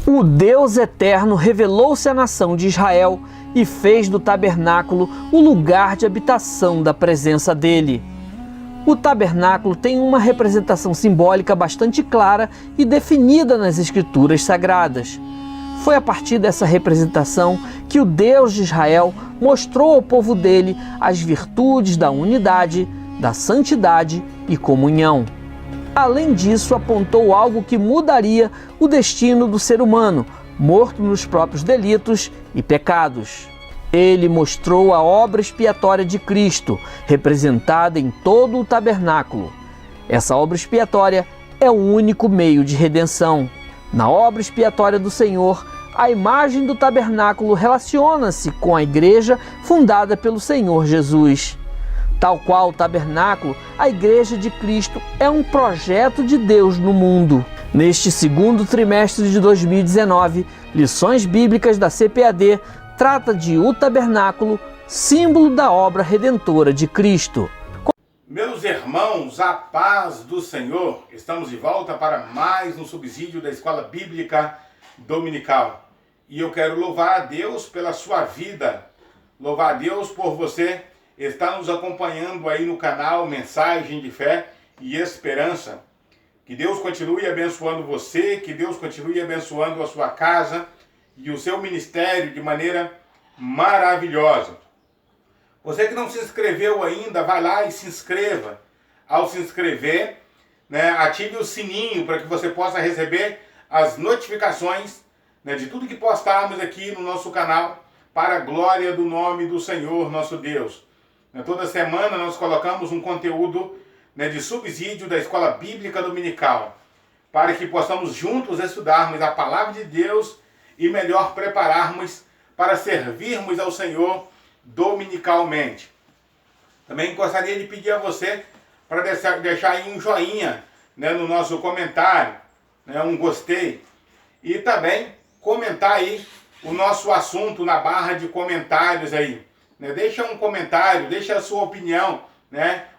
O Deus Eterno revelou-se à nação de Israel e fez do tabernáculo o lugar de habitação da presença dele. O tabernáculo tem uma representação simbólica bastante clara e definida nas Escrituras Sagradas. Foi a partir dessa representação que o Deus de Israel mostrou ao povo dele as virtudes da unidade, da santidade e comunhão. Além disso, apontou algo que mudaria o destino do ser humano, morto nos próprios delitos e pecados. Ele mostrou a obra expiatória de Cristo, representada em todo o tabernáculo. Essa obra expiatória é o único meio de redenção. Na obra expiatória do Senhor, a imagem do tabernáculo relaciona-se com a igreja fundada pelo Senhor Jesus. Tal qual o tabernáculo, a Igreja de Cristo é um projeto de Deus no mundo. Neste segundo trimestre de 2019, Lições Bíblicas da CPAD trata de o tabernáculo, símbolo da obra redentora de Cristo. Meus irmãos, a paz do Senhor, estamos de volta para mais um subsídio da Escola Bíblica Dominical. E eu quero louvar a Deus pela sua vida, louvar a Deus por você estar nos acompanhando aí no canal Mensagem de Fé e Esperança. Que Deus continue abençoando você, que Deus continue abençoando a sua casa e o seu ministério de maneira maravilhosa. Você que não se inscreveu ainda, vai lá e se inscreva. Ao se inscrever, ative o sininho para que você possa receber as notificações de tudo que postarmos aqui no nosso canal, para a glória do nome do Senhor nosso Deus. Toda semana nós colocamos um conteúdo de subsídio da Escola Bíblica Dominical, para que possamos juntos estudarmos a Palavra de Deus e melhor prepararmos para servirmos ao Senhor dominicalmente. Também gostaria de pedir a você para deixar aí um joinha no nosso comentário, um gostei, e também comentar aí o nosso assunto na barra de comentários aí. Deixa um comentário, deixa a sua opinião,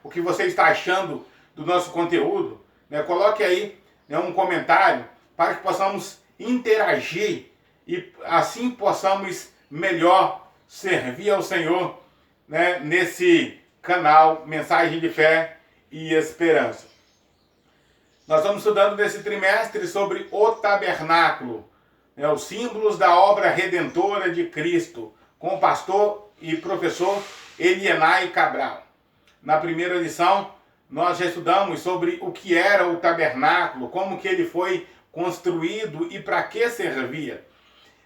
o que você está achando do nosso conteúdo. Coloque aí um comentário para que possamos interagir e assim possamos melhor servir ao Senhor nesse canal Mensagem de Fé e Esperança. Nós estamos estudando nesse trimestre sobre o tabernáculo, os símbolos da obra redentora de Cristo, com o pastor e professor Elienay Cabral. Na primeira lição, nós já estudamos sobre o que era o tabernáculo, como que ele foi construído e para que servia.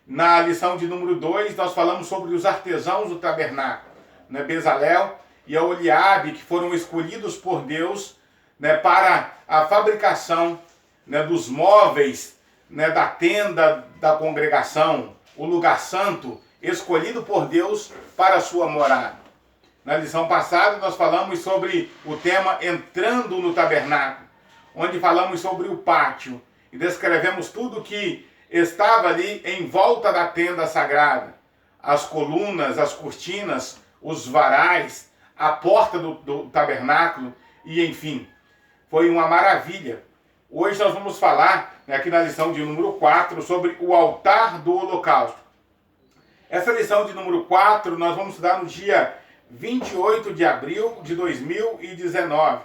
Na lição de número 2, nós falamos sobre os artesãos do tabernáculo, Bezalel e Aholiabe, que foram escolhidos por Deus para a fabricação dos móveis da tenda da congregação, o lugar santo, escolhido por Deus para a sua morada. Na lição passada nós falamos sobre o tema entrando no tabernáculo, onde falamos sobre o pátio e descrevemos tudo que estava ali em volta da tenda sagrada. As colunas, as cortinas, os varais, a porta do tabernáculo e enfim, foi uma maravilha. Hoje nós vamos falar, aqui na lição de número 4, sobre o altar do holocausto. Essa lição de número 4 nós vamos estudar no dia 28 de abril de 2019.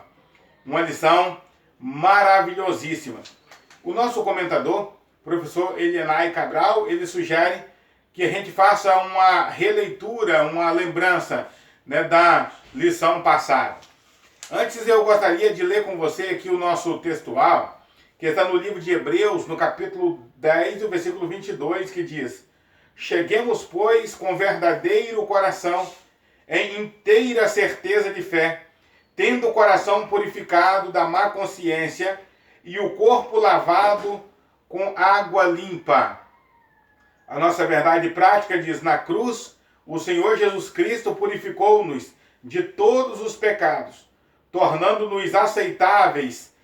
Uma lição maravilhosíssima. O nosso comentador, professor Elienay Cabral, ele sugere que a gente faça uma releitura, uma lembrança da lição passada. Antes eu gostaria de ler com você aqui o nosso textual, que está no livro de Hebreus, no capítulo 10, o versículo 22, que diz: cheguemos, pois, com verdadeiro coração, em inteira certeza de fé, tendo o coração purificado da má consciência e o corpo lavado com água limpa. A nossa verdade prática diz: na cruz, o Senhor Jesus Cristo purificou-nos de todos os pecados, tornando-nos aceitáveis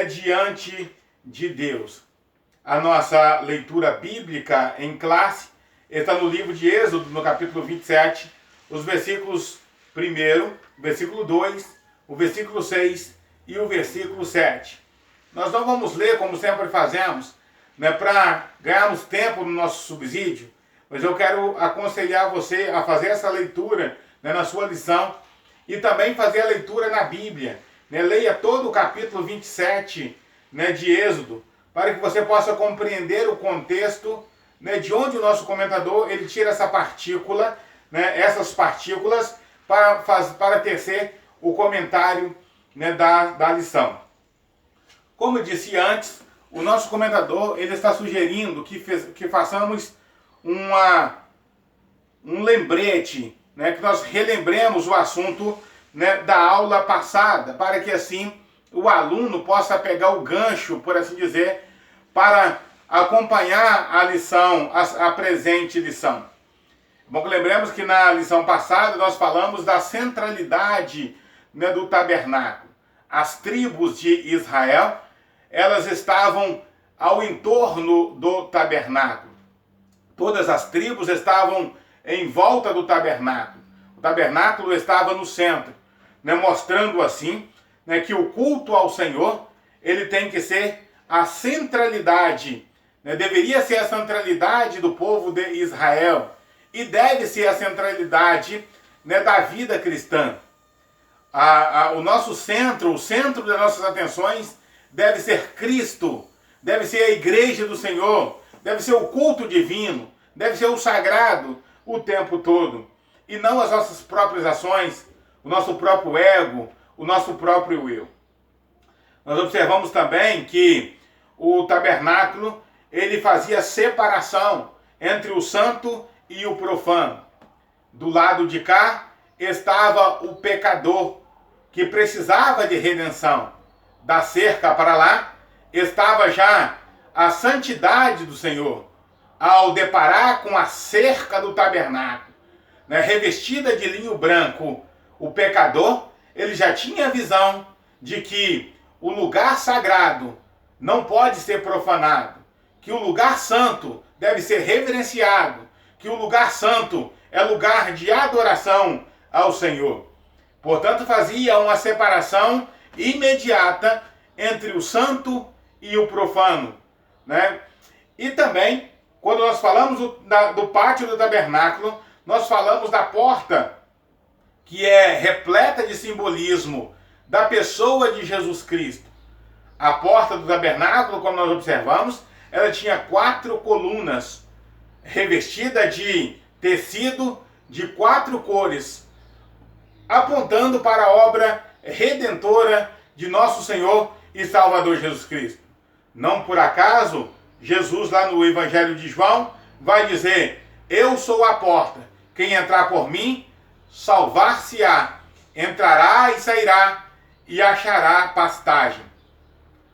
diante de Deus. A nossa leitura bíblica em classe está no livro de Êxodo, no capítulo 27, os versículos 1, o versículo 2, o versículo 6 e o versículo 7. Nós não vamos ler, como sempre fazemos, né, para ganharmos tempo no nosso subsídio, mas eu quero aconselhar você a fazer essa leitura, né, na sua lição e também fazer a leitura na Bíblia. Né? Leia todo o capítulo 27, né, de Êxodo, para que você possa compreender o contexto, né, de onde o nosso comentador ele tira essa partícula, né, essas partículas para tecer o comentário, né, da lição. Como eu disse antes, o nosso comentador ele está sugerindo que façamos um lembrete, né, que nós relembremos o assunto, né, da aula passada, para que assim o aluno possa pegar o gancho, por assim dizer, para acompanhar a lição, a presente lição. Bom, que lembremos que na lição passada nós falamos da centralidade, né, do tabernáculo. As tribos de Israel, elas estavam ao entorno do tabernáculo. Todas as tribos estavam em volta do tabernáculo. O tabernáculo estava no centro, né, mostrando assim, né, que o culto ao Senhor ele tem que ser a centralidade, né, deveria ser a centralidade do povo de Israel e deve ser a centralidade, né, da vida cristã. O nosso centro, o centro das nossas atenções deve ser Cristo, deve ser a igreja do Senhor, deve ser o culto divino, deve ser o sagrado o tempo todo, e não as nossas próprias ações, o nosso próprio ego, o nosso próprio eu. Nós observamos também que o tabernáculo ele fazia separação entre o santo e o profano. Do lado de cá estava o pecador, que precisava de redenção. Da cerca para lá estava já a santidade do Senhor, ao deparar com a cerca do tabernáculo, né, revestida de linho branco, o pecador ele já tinha a visão de que o lugar sagrado não pode ser profanado, que o lugar santo deve ser reverenciado, que o lugar santo é lugar de adoração ao Senhor. Portanto, fazia uma separação imediata entre o santo e o profano, né? E também, quando nós falamos do pátio do tabernáculo, nós falamos da porta, que é repleta de simbolismo da pessoa de Jesus Cristo. A porta do tabernáculo, como nós observamos, ela tinha 4 colunas, revestida de tecido de 4 cores, apontando para a obra redentora de nosso Senhor e Salvador Jesus Cristo. Não por acaso, Jesus lá no Evangelho de João vai dizer: eu sou a porta, quem entrar por mim, salvar-se-á, entrará e sairá e achará pastagem.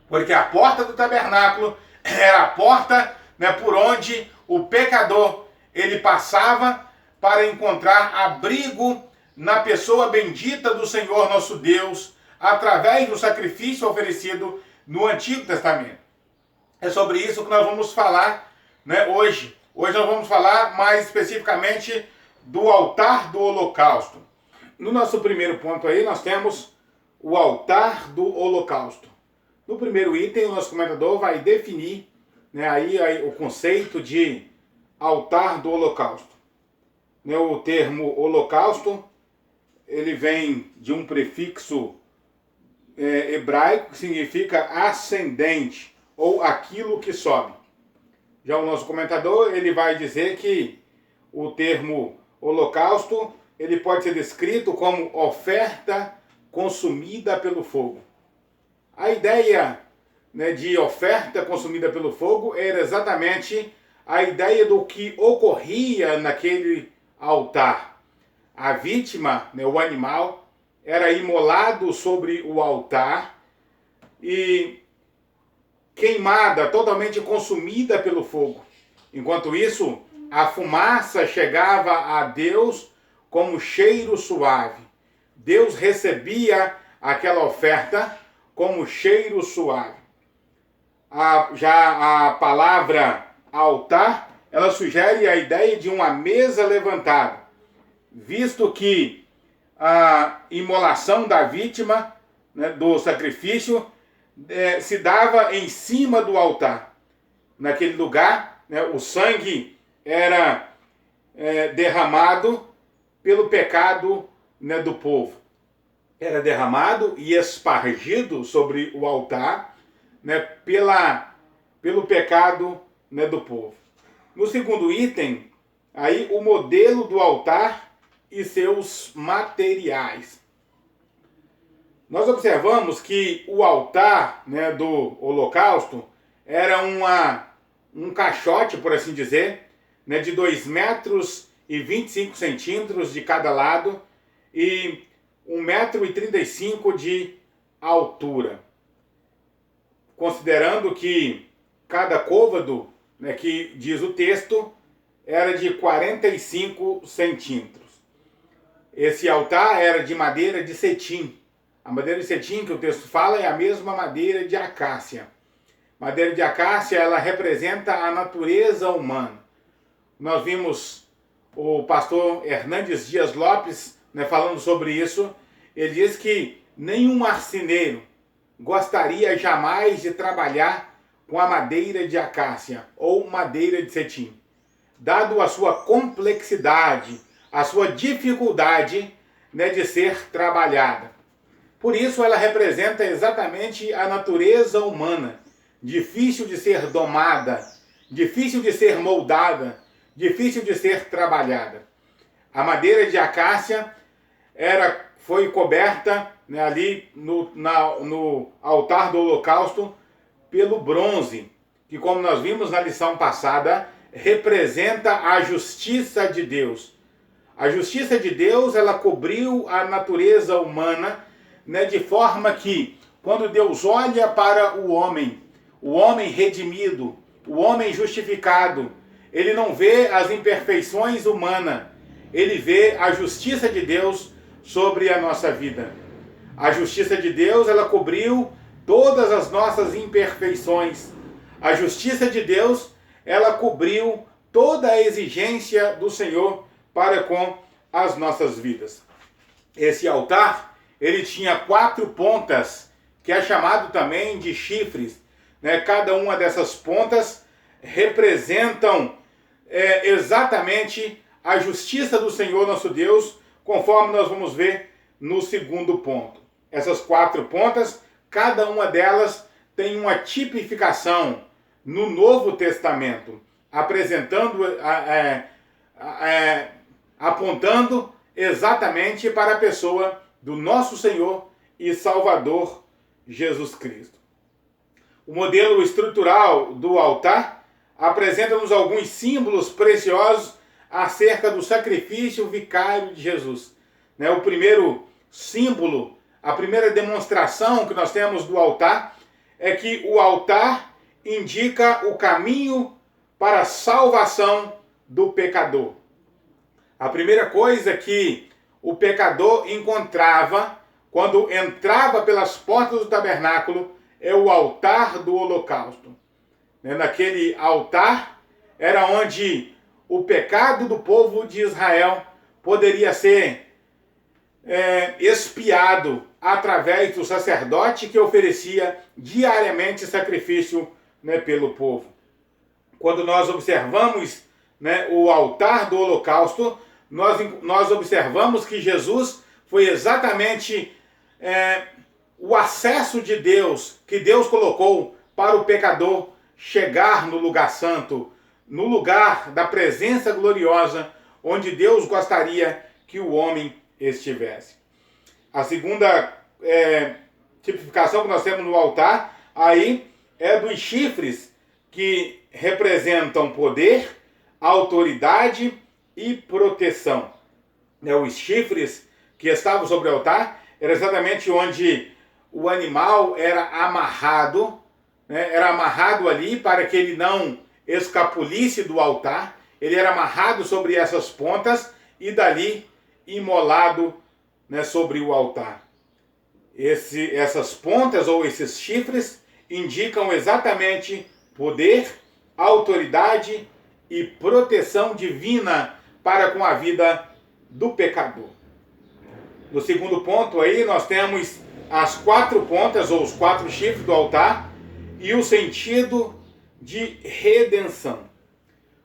Porque a porta do tabernáculo era a porta, né, por onde o pecador ele passava para encontrar abrigo na pessoa bendita do Senhor nosso Deus, através do sacrifício oferecido no Antigo Testamento. É sobre isso que nós vamos falar, né, hoje. Hoje nós vamos falar mais especificamente do altar do holocausto. No nosso primeiro ponto aí nós temos o altar do holocausto. No primeiro item o nosso comentador vai definir, né, aí o conceito de altar do holocausto. Né, o termo holocausto ele vem de um prefixo hebraico que significa ascendente ou aquilo que sobe. Já o nosso comentador ele vai dizer que o termo holocausto ele pode ser descrito como oferta consumida pelo fogo. A ideia, né, de oferta consumida pelo fogo era exatamente a ideia do que ocorria naquele altar. A vítima, né, o animal, era imolado sobre o altar e queimada, totalmente consumida pelo fogo. Enquanto isso, a fumaça chegava a Deus como cheiro suave. Deus recebia aquela oferta como cheiro suave. Já a palavra altar, ela sugere a ideia de uma mesa levantada, visto que a imolação da vítima, né, do sacrifício, se dava em cima do altar. naquele lugar, né? O sangue era derramado pelo pecado, né, do povo. Era derramado e espargido sobre o altar, né, pelo pecado, né, do povo. No segundo item, aí o modelo do altar e seus materiais. Nós observamos que o altar, né, do holocausto era um caixote, por assim dizer, né, de 2 metros e 25 centímetros de cada lado e 1,35 m de altura. Considerando que cada côvado, né, que diz o texto, era de 45 centímetros. Esse altar era de madeira de cetim. A madeira de cetim que o texto fala é a mesma madeira de acácia. Madeira de acácia, ela representa a natureza humana. Nós vimos o pastor Hernandes Dias Lopes, né, falando sobre isso. Ele diz que nenhum marceneiro gostaria jamais de trabalhar com a madeira de acácia ou madeira de cetim, dado a sua complexidade, a sua dificuldade, né, de ser trabalhada. Por isso ela representa exatamente a natureza humana, difícil de ser domada, difícil de ser moldada, difícil de ser trabalhada. A madeira de acácia foi coberta, né, ali no altar do holocausto pelo bronze, que, como nós vimos na lição passada, representa a justiça de Deus. A justiça de Deus, ela cobriu a natureza humana, né, de forma que, quando Deus olha para o homem redimido, o homem justificado, ele não vê as imperfeições humanas, ele vê a justiça de Deus sobre a nossa vida. A justiça de Deus, ela cobriu todas as nossas imperfeições. A justiça de Deus, ela cobriu toda a exigência do Senhor para com as nossas vidas. Esse altar, ele tinha 4 pontas, que é chamado também de chifres, né? Cada uma dessas pontas representam exatamente a justiça do Senhor nosso Deus, conforme nós vamos ver no segundo ponto. Essas 4 pontas, cada uma delas tem uma tipificação no Novo Testamento, apresentando, apontando exatamente para a pessoa do nosso Senhor e Salvador Jesus Cristo. O modelo estrutural do altar apresenta-nos alguns símbolos preciosos acerca do sacrifício vicário de Jesus. O primeiro símbolo, a primeira demonstração que nós temos do altar é que o altar indica o caminho para a salvação do pecador. A primeira coisa que o pecador encontrava quando entrava pelas portas do tabernáculo é o altar do holocausto. Naquele altar era onde o pecado do povo de Israel poderia ser expiado através do sacerdote que oferecia diariamente sacrifício, pelo povo. Quando nós observamos, o altar do holocausto, nós observamos que Jesus foi exatamente o acesso de Deus, que Deus colocou para o pecador chegar no lugar santo, no lugar da presença gloriosa, onde Deus gostaria que o homem estivesse. A segunda tipificação que nós temos no altar, aí é dos chifres, que representam poder, autoridade e proteção. Os chifres que estavam sobre o altar era exatamente onde o animal era amarrado, era amarrado ali para que ele não escapulisse do altar. Ele era amarrado sobre essas pontas e dali imolado, sobre o altar. Essas pontas ou esses chifres indicam exatamente poder, autoridade e proteção divina para com a vida do pecador. No segundo ponto aí nós temos as 4 pontas ou os 4 chifres do altar e o sentido de redenção.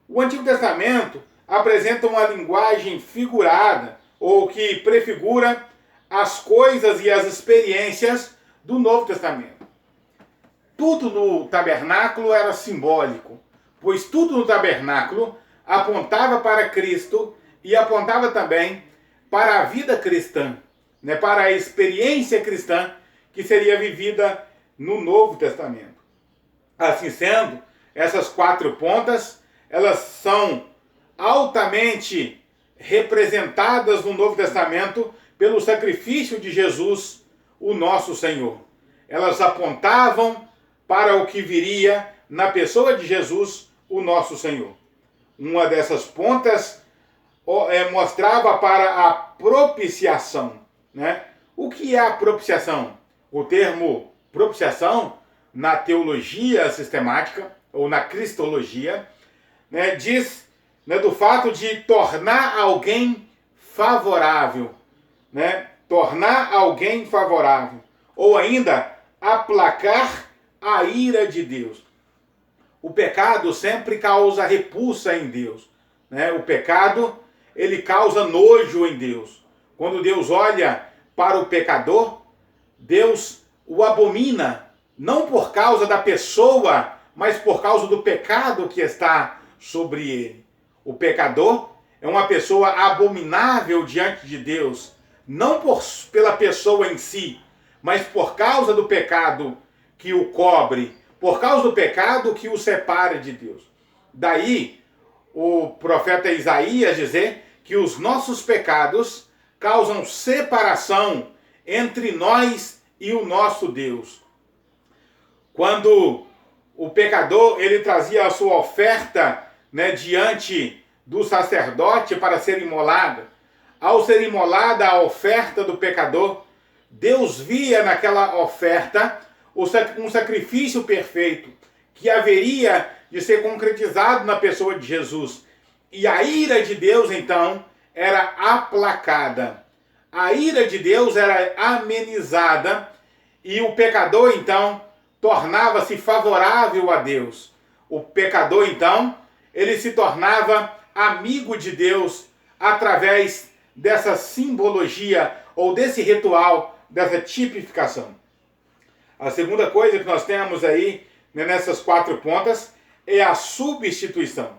O Antigo Testamento apresenta uma linguagem figurada, ou que prefigura as coisas e as experiências do Novo Testamento. Tudo no tabernáculo era simbólico, pois tudo no tabernáculo apontava para Cristo e apontava também para a vida cristã, né, para a experiência cristã que seria vivida no Novo Testamento. Assim sendo, essas 4 pontas, elas são altamente representadas no Novo Testamento pelo sacrifício de Jesus, o nosso Senhor. Elas apontavam para o que viria na pessoa de Jesus, o nosso Senhor. Uma dessas pontas mostrava para a propiciação, né? O que é a propiciação? O termo propiciação, na teologia sistemática, ou na cristologia, né, diz, né, do fato de tornar alguém favorável, né? Tornar alguém favorável, ou ainda aplacar a ira de Deus. O pecado sempre causa repulsa em Deus, né? O pecado, ele causa nojo em Deus. Quando Deus olha para o pecador, Deus o abomina, não por causa da pessoa, mas por causa do pecado que está sobre ele. O pecador é uma pessoa abominável diante de Deus, não pela pessoa em si, mas por causa do pecado que o cobre, por causa do pecado que o separa de Deus. Daí, o profeta Isaías dizer que os nossos pecados causam separação entre nós e o nosso Deus. Quando o pecador ele trazia a sua oferta, né, diante do sacerdote para ser imolada, ao ser imolada a oferta do pecador, Deus via naquela oferta um sacrifício perfeito que haveria de ser concretizado na pessoa de Jesus. E a ira de Deus, então, era aplacada. A ira de Deus era amenizada e o pecador, então, tornava-se favorável a Deus. O pecador, então, ele se tornava amigo de Deus através dessa simbologia ou desse ritual, dessa tipificação. A segunda coisa que nós temos aí, né, nessas 4 pontas é a substituição.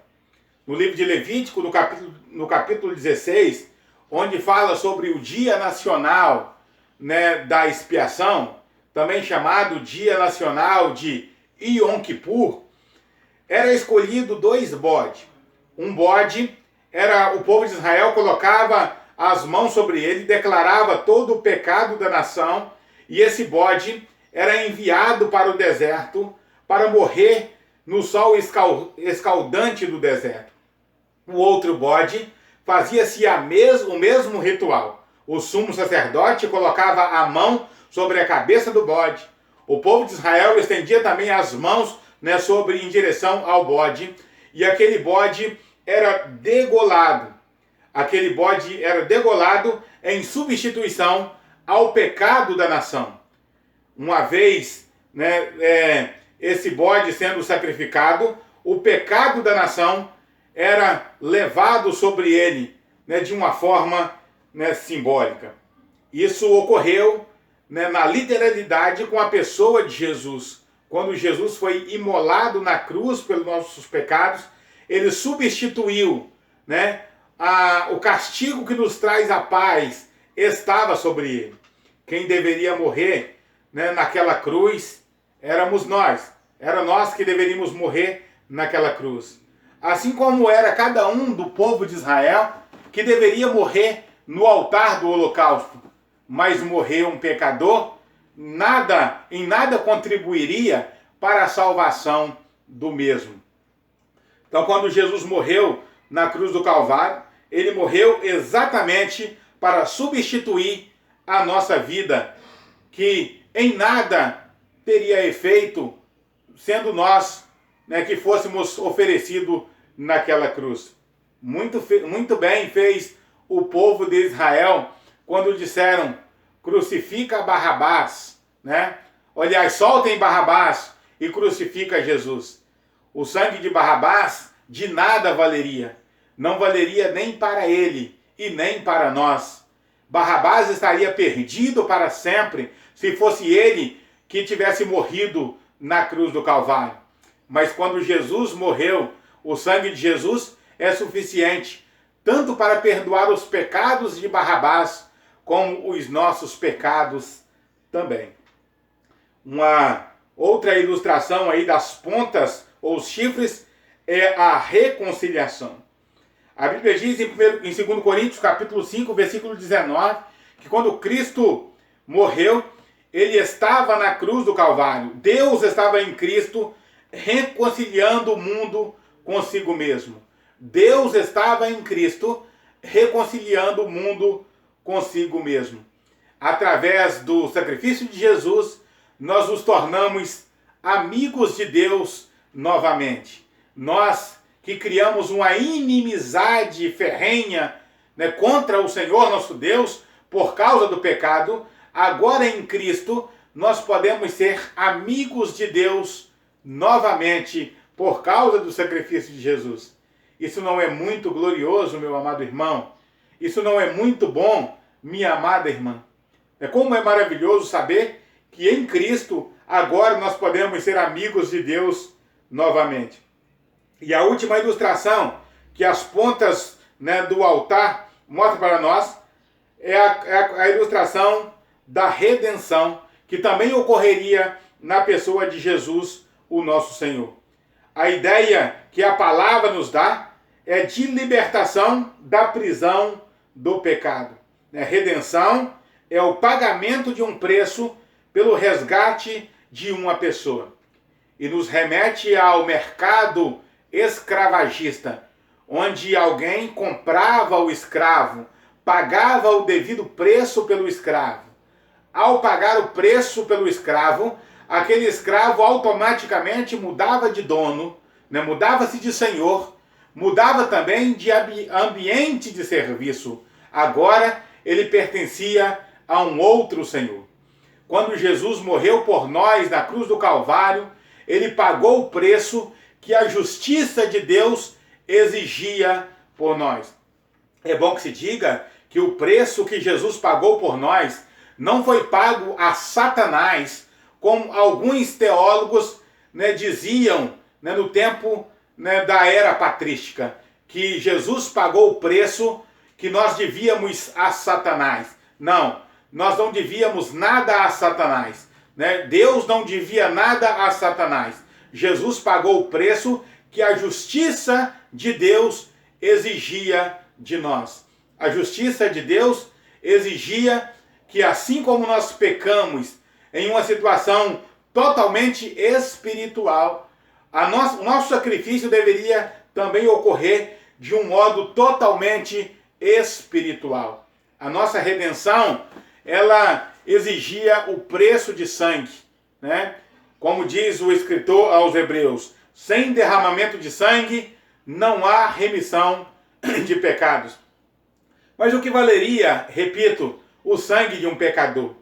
No livro de Levítico, no capítulo 16, onde fala sobre o Dia Nacional, né, da Expiação, também chamado Dia Nacional de Yom Kippur, era escolhido 2 bodes. Um bode o povo de Israel colocava as mãos sobre ele, declarava todo o pecado da nação, e esse bode era enviado para o deserto para morrer no sol escaldante do deserto. O outro bode fazia-se o mesmo ritual. O sumo sacerdote colocava a mão sobre a cabeça do bode. O povo de Israel estendia também as mãos, né, em direção ao bode, e aquele bode era degolado. Aquele bode era degolado em substituição ao pecado da nação. Uma vez, né, esse bode sendo sacrificado, o pecado da nação era levado sobre ele, né, de uma forma, né, simbólica. Isso ocorreu, né, na literalidade com a pessoa de Jesus. Quando Jesus foi imolado na cruz pelos nossos pecados, ele substituiu, né, o castigo que nos traz a paz estava sobre ele. Quem deveria morrer, né, naquela cruz éramos nós. Era nós que deveríamos morrer naquela cruz. Assim como era cada um do povo de Israel que deveria morrer no altar do holocausto. Mas morrer um pecador em nada contribuiria para a salvação do mesmo. Então, quando Jesus morreu na cruz do Calvário, ele morreu exatamente para substituir a nossa vida, que em nada teria efeito, sendo nós, né, que fôssemos oferecidos naquela cruz. Muito bem fez o povo de Israel quando disseram: crucifica Barrabás, né? Aliás, soltem Barrabás e crucifica Jesus. O sangue de Barrabás de nada valeria. Não valeria nem para ele e nem para nós. Barrabás estaria perdido para sempre se fosse ele que tivesse morrido na cruz do Calvário. Mas quando Jesus morreu, o sangue de Jesus é suficiente, tanto para perdoar os pecados de Barrabás, como os nossos pecados também. Uma outra ilustração aí das pontas ou os chifres é a reconciliação. A Bíblia diz em 2 Coríntios capítulo 5, versículo 19, que quando Cristo morreu, ele estava na cruz do Calvário. Deus estava em Cristo reconciliando o mundo consigo mesmo. Deus estava em Cristo reconciliando o mundo consigo mesmo. Através do sacrifício de Jesus, nós nos tornamos amigos de Deus novamente. Nós que criamos uma inimizade ferrenha, né, contra o Senhor nosso Deus por causa do pecado, agora em Cristo nós podemos ser amigos de Deus novamente por causa do sacrifício de Jesus. Isso não é muito glorioso, meu amado irmão? Isso não é muito bom, minha amada irmã? Como é maravilhoso saber que em Cristo agora nós podemos ser amigos de Deus novamente. E a última ilustração que as pontas, né, do altar mostram para nós é a ilustração da redenção, que também ocorreria na pessoa de Jesus, o nosso Senhor. A ideia que a palavra nos dá é de libertação da prisão do pecado. Redenção é o pagamento de um preço pelo resgate de uma pessoa. E nos remete ao mercado escravagista, onde alguém comprava o escravo, pagava o devido preço pelo escravo. Ao pagar o preço pelo escravo, aquele escravo automaticamente mudava de dono, né? Mudava-se de senhor, mudava também de ambiente de serviço. Agora ele pertencia a um outro senhor. Quando Jesus morreu por nós na cruz do Calvário, ele pagou o preço que a justiça de Deus exigia por nós. É bom que se diga que o preço que Jesus pagou por nós não foi pago a Satanás, como alguns teólogos, né, diziam, né, no tempo, né, da era patrística, que Jesus pagou o preço que nós devíamos a Satanás. Não, nós não devíamos nada a Satanás, né? Deus não devia nada a Satanás. Jesus pagou o preço que a justiça de Deus exigia de nós. A justiça de Deus exigia que, assim como nós pecamos em uma situação totalmente espiritual, o nosso sacrifício deveria também ocorrer de um modo totalmente espiritual. A nossa redenção, ela exigia o preço de sangue, né? Como diz o escritor aos Hebreus, sem derramamento de sangue não há remissão de pecados. Mas o que valeria, repito, o sangue de um pecador?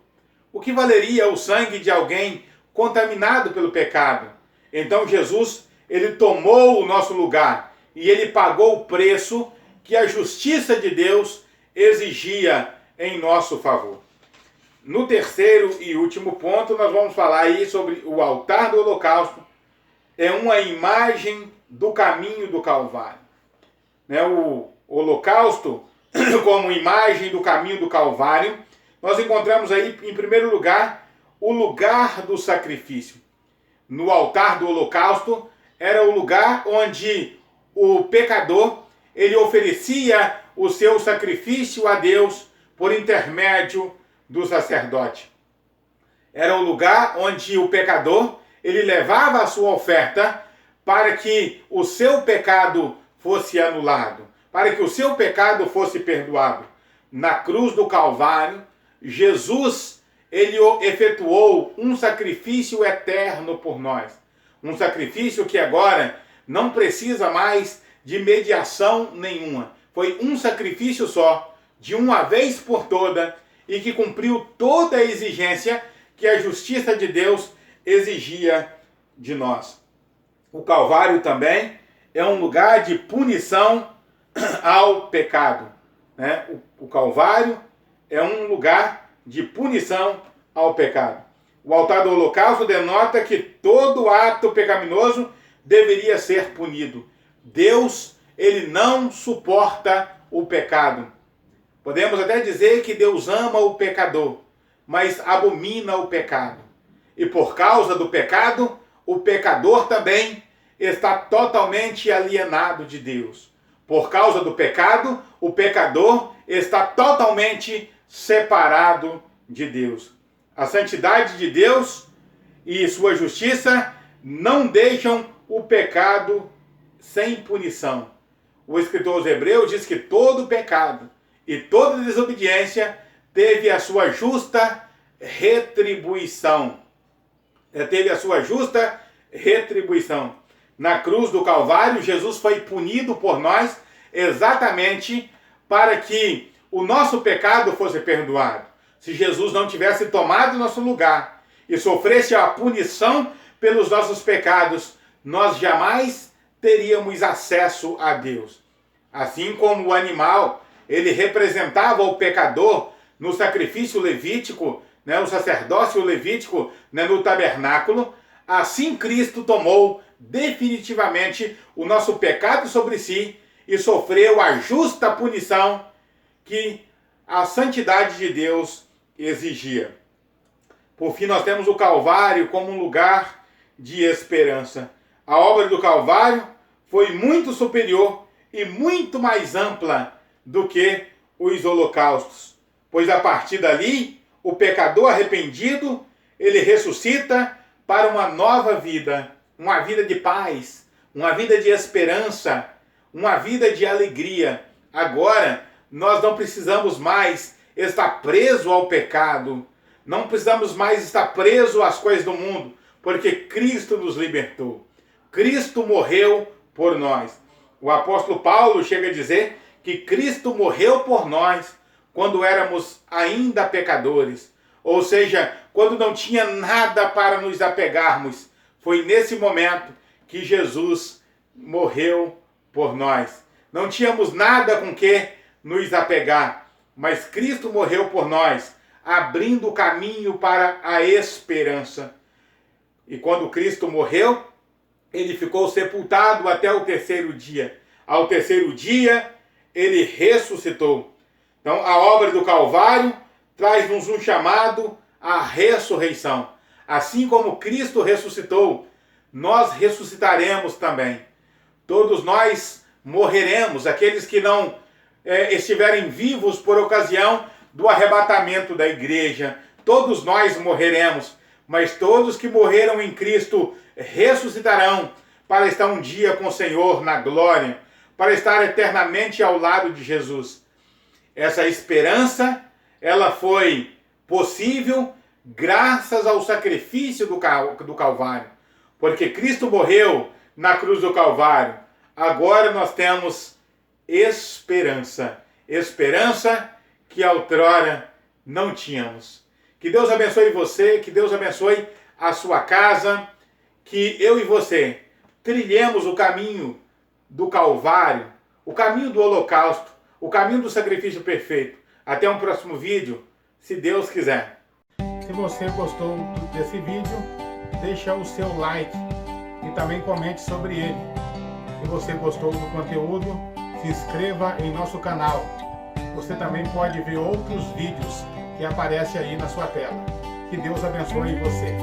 O que valeria o sangue de alguém contaminado pelo pecado? Então Jesus, ele tomou o nosso lugar e ele pagou o preço que a justiça de Deus exigia em nosso favor. No terceiro e último ponto, nós vamos falar aí sobre o altar do holocausto. É uma imagem do caminho do Calvário. O holocausto, como imagem do caminho do Calvário, nós encontramos aí, em primeiro lugar, o lugar do sacrifício. No altar do holocausto, era o lugar onde o pecador, ele oferecia o seu sacrifício a Deus por intermédio do sacerdote. Era o lugar onde o pecador, ele levava a sua oferta para que o seu pecado fosse anulado, para que o seu pecado fosse perdoado. Na cruz do Calvário, Jesus, ele efetuou um sacrifício eterno por nós. Um sacrifício que agora não precisa mais de mediação nenhuma. Foi um sacrifício só, de uma vez por toda, e que cumpriu toda a exigência que a justiça de Deus exigia de nós. o Calvário também é um lugar de punição ao pecado, né? O Calvário é um lugar de punição ao pecado. O altar do holocausto denota que todo ato pecaminoso deveria ser punido. Deus, ele não suporta o pecado. Podemos até dizer que Deus ama o pecador, mas abomina o pecado. E por causa do pecado, o pecador também está totalmente alienado de Deus. Por causa do pecado, o pecador está totalmente separado de Deus. A santidade de Deus e sua justiça não deixam o pecado sem punição. O escritor aos Hebreus diz que todo pecado e toda desobediência teve a sua justa retribuição. Teve a sua justa retribuição. Na cruz do Calvário, Jesus foi punido por nós exatamente para que o nosso pecado fosse perdoado. Se Jesus não tivesse tomado nosso lugar e sofresse a punição pelos nossos pecados, nós jamais teríamos acesso a Deus. Assim como o animal, ele representava o pecador no sacrifício levítico, né, o sacerdócio levítico, né, no tabernáculo, assim Cristo tomou definitivamente o nosso pecado sobre si e sofreu a justa punição que a santidade de Deus exigia. Por fim, nós temos o Calvário como um lugar de esperança. A obra do Calvário foi muito superior e muito mais ampla do que os holocaustos, pois a partir dali, o pecador arrependido, ele ressuscita para uma nova vida, uma vida de paz, uma vida de esperança, uma vida de alegria. Agora, nós não precisamos mais estar preso ao pecado, não precisamos mais estar preso às coisas do mundo, porque Cristo nos libertou. Cristo morreu por nós. O apóstolo Paulo chega a dizer que Cristo morreu por nós quando éramos ainda pecadores, ou seja, quando não tinha nada para nos apegarmos. Foi nesse momento que Jesus morreu por nós. Não tínhamos nada com que nos apegar, mas Cristo morreu por nós, abrindo o caminho para a esperança. E quando Cristo morreu, ele ficou sepultado até o terceiro dia. Ao terceiro dia, ele ressuscitou. Então, a obra do Calvário traz-nos um chamado à ressurreição. Assim como Cristo ressuscitou, nós ressuscitaremos também. Todos nós morreremos, aqueles que não estiverem vivos por ocasião do arrebatamento da igreja. Todos nós morreremos, mas todos que morreram em Cristo ressuscitarão para estar um dia com o Senhor na glória, para estar eternamente ao lado de Jesus. Essa esperança, ela foi possível graças ao sacrifício do Calvário. Porque Cristo morreu na cruz do Calvário. Agora nós temos esperança. Esperança que outrora não tínhamos. Que Deus abençoe você, que Deus abençoe a sua casa, que eu e você trilhemos o caminho do Calvário, o caminho do holocausto, o caminho do sacrifício perfeito. Até um próximo vídeo, se Deus quiser. Se você gostou desse vídeo, deixa o seu like e também comente sobre ele. Se você gostou do conteúdo, se inscreva em nosso canal. Você também pode ver outros vídeos que aparecem aí na sua tela. Que Deus abençoe você.